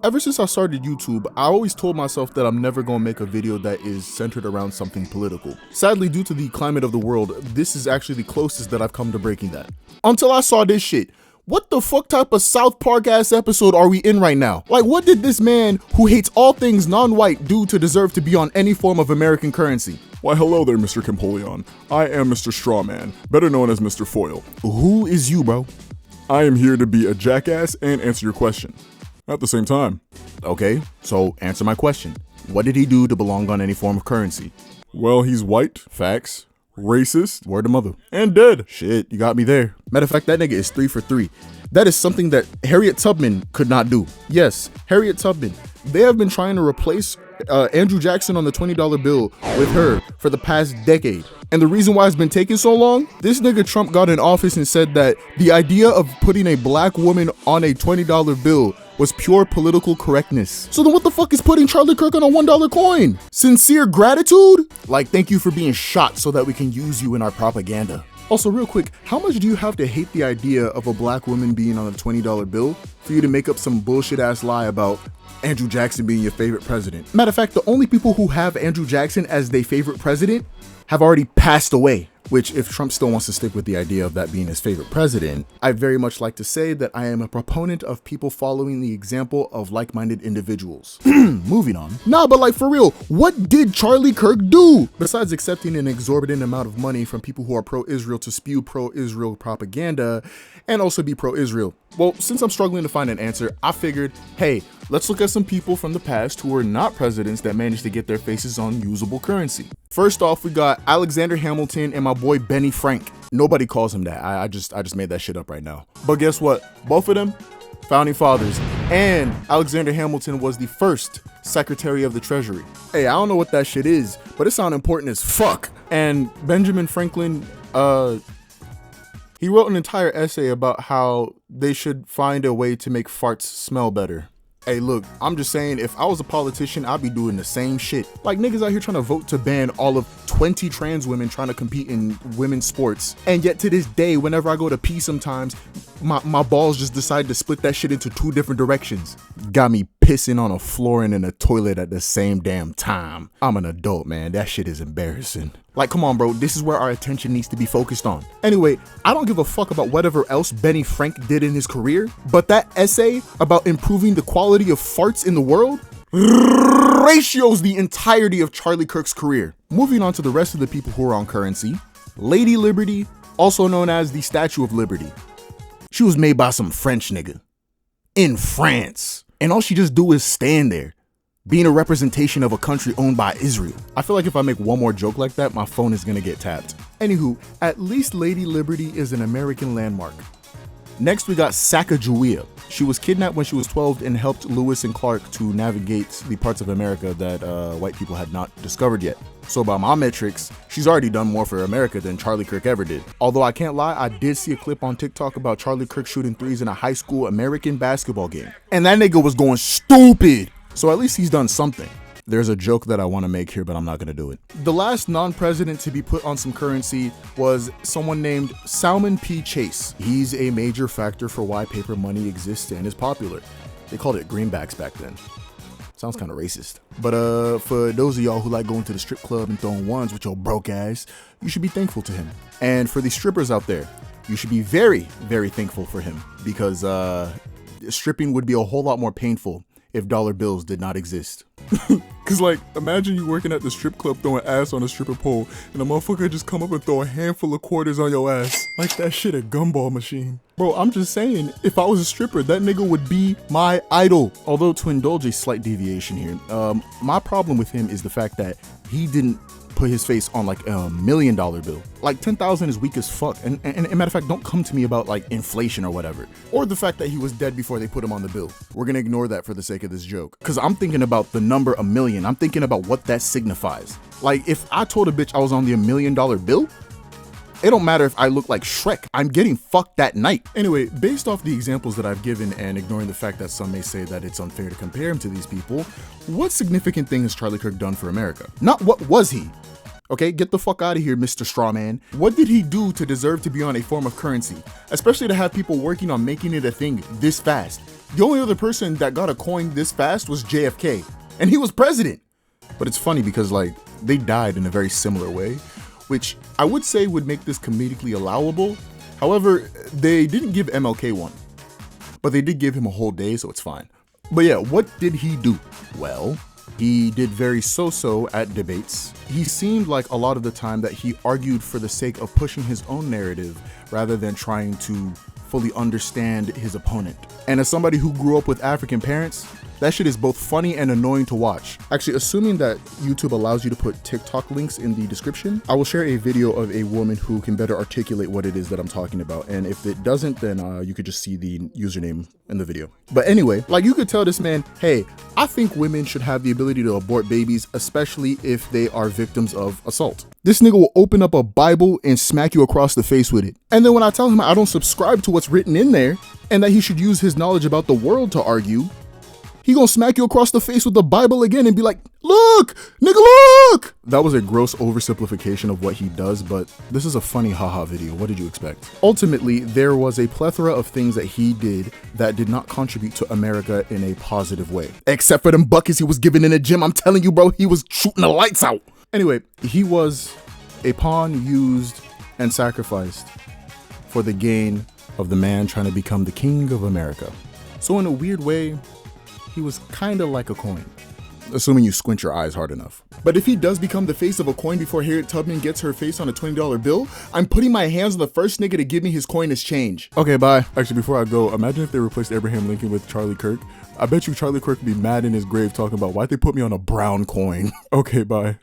Ever since I started YouTube, I always told myself that I'm never gonna make a video that is centered around something political. Sadly, due to the climate of the world, this is actually the closest that I've come to breaking that. Until I saw this shit. What the fuck type of South Park ass episode are we in right now? Like, what did this man who hates all things non-white do to deserve to be on any form of American currency? Why, hello there, Mr. Campoleon. I am Mr. Strawman, better known as Mr. Foil. Who is you, bro? I am here to be a jackass and answer your question at the same time. Okay, so answer my question. What did he do to belong on any form of currency? Well, he's white, Facts. racist, Word of mother. and dead. Shit, you got me there. Matter of fact, that nigga is 3 for 3. That is something that Harriet Tubman could not do. Yes, Harriet Tubman. They have been trying to replace Andrew Jackson on the $20 bill with her for the past decade. And the reason why it's been taking so long, this nigga Trump got in office and said that the idea of putting a black woman on a $20 bill was pure political correctness. So then what the fuck is putting Charlie Kirk on a $1 coin? Sincere gratitude? Like, thank you for being shot so that we can use you in our propaganda. Also, real quick, how much do you have to hate the idea of a black woman being on a $20 bill for you to make up some bullshit ass lie about Andrew Jackson being your favorite president? Matter of fact, the only people who have Andrew Jackson as their favorite president have already passed away. Which, if Trump still wants to stick with the idea of that being his favorite president, I very much like to say that I am a proponent of people following the example of like-minded individuals. Moving on. Nah, but like for real, what did Charlie Kirk do? Besides accepting an exorbitant amount of money from people who are pro-Israel to spew pro-Israel propaganda and also be pro-Israel. Well, since I'm struggling to find an answer, I figured, hey, let's look at some people from the past who were not presidents that managed to get their faces on usable currency. First off, we got Alexander Hamilton and my boy Benny Frank. Nobody calls him that. I just made that shit up right now. But guess what? Both of them, founding fathers. And Alexander Hamilton was the first Secretary of the Treasury. Hey, I don't know what that shit is, but it sounds important as fuck. And Benjamin Franklin, he wrote an entire essay about how they should find a way to make farts smell better. Hey, look, I'm just saying, if I was a politician, I'd be doing the same shit. Like niggas out here trying to vote to ban all of 20 trans women trying to compete in women's sports. And yet to this day, whenever I go to pee sometimes, my balls just decide to split that shit into 2 different directions. Got me pissing on a floor and in a toilet at the same damn time. I'm an adult, man. That shit is embarrassing. Like, come on, bro. This is where our attention needs to be focused on. Anyway, I don't give a fuck about whatever else Benny Frank did in his career, but that essay about improving the quality of farts in the world ratios the entirety of Charlie Kirk's career. Moving on to the rest of the people who are on currency. Lady Liberty, also known as the Statue of Liberty. She was made by some French nigga in France. And all she just do is stand there, being a representation of a country owned by Israel. I feel like if I make one more joke like that, my phone is gonna get tapped. Anywho, at least Lady Liberty is an American landmark. Next, we got Sacagawea. She was kidnapped when she was 12 and helped Lewis and Clark to navigate the parts of America that white people had not discovered yet. So by my metrics, she's already done more for America than Charlie Kirk ever did. Although I can't lie, I did see a clip on TikTok about Charlie Kirk shooting threes in a high school American basketball game. And that nigga was going stupid. So at least he's done something. There's a joke that I want to make here, but I'm not going to do it. The last non-president to be put on some currency was someone named Salmon P. Chase. He's a major factor for why paper money exists and is popular. They called it greenbacks back then. Sounds kind of racist. But for those of y'all who like going to the strip club and throwing ones with your broke ass, you should be thankful to him. And for the strippers out there, you should be very, very thankful for him, because stripping would be a whole lot more painful if dollar bills did not exist. Cause like, imagine you working at the strip club throwing ass on a stripper pole and a motherfucker just come up and throw a handful of quarters on your ass. Like that shit a gumball machine. Bro, I'm just saying, if I was a stripper, that nigga would be my idol. Although, to indulge a slight deviation here, my problem with him is the fact that he didn't put his face on like $1 million bill. Like 10,000 is weak as fuck. And matter of fact, don't come to me about like inflation or whatever. Or the fact that he was dead before they put him on the bill. We're gonna ignore that for the sake of this joke. Cause I'm thinking about the number $1 million. I'm thinking about what that signifies. Like if I told a bitch I was on the $1 million bill, it don't matter if I look like Shrek, I'm getting fucked that night. Anyway, based off the examples that I've given and ignoring the fact that some may say that it's unfair to compare him to these people, what significant thing has Charlie Kirk done for America? Not what was he? Okay, get the fuck out of here, Mr. Strawman. What did he do to deserve to be on a form of currency? Especially to have people working on making it a thing this fast. The only other person that got a coin this fast was JFK, and he was president. But it's funny because like they died in a very similar way, which I would say would make this comedically allowable. However, they didn't give MLK one, but they did give him a whole day, so it's fine. But yeah, what did he do? Well, he did very so-so at debates. He seemed like a lot of the time that he argued for the sake of pushing his own narrative rather than trying to fully understand his opponent. And as somebody who grew up with African parents, that shit is both funny and annoying to watch. Actually, assuming that YouTube allows you to put TikTok links in the description, I will share a video of a woman who can better articulate what it is that I'm talking about. And if it doesn't, then you could just see the username in the video. But anyway, like you could tell this man, hey, I think women should have the ability to abort babies, especially if they are victims of assault. This nigga will open up a Bible and smack you across the face with it. And then when I tell him I don't subscribe to what's written in there and that he should use his knowledge about the world to argue, he gonna smack you across the face with the Bible again and be like, look, nigga, look. That was a gross oversimplification of what he does, but this is a funny haha video. What did you expect? Ultimately, there was a plethora of things that he did that did not contribute to America in a positive way. Except for them buckets he was giving in the gym. I'm telling you, bro, he was shooting the lights out. Anyway, he was a pawn used and sacrificed for the gain of the man trying to become the king of America. So in a weird way, he was kind of like a coin, assuming you squint your eyes hard enough. But if he does become the face of a coin before Harriet Tubman gets her face on a $20 bill, I'm putting my hands on the first nigga to give me his coin as change. Okay, bye. Actually, before I go, imagine if they replaced Abraham Lincoln with Charlie Kirk. I bet you Charlie Kirk would be mad in his grave talking about why'd they put me on a brown coin. Okay, bye.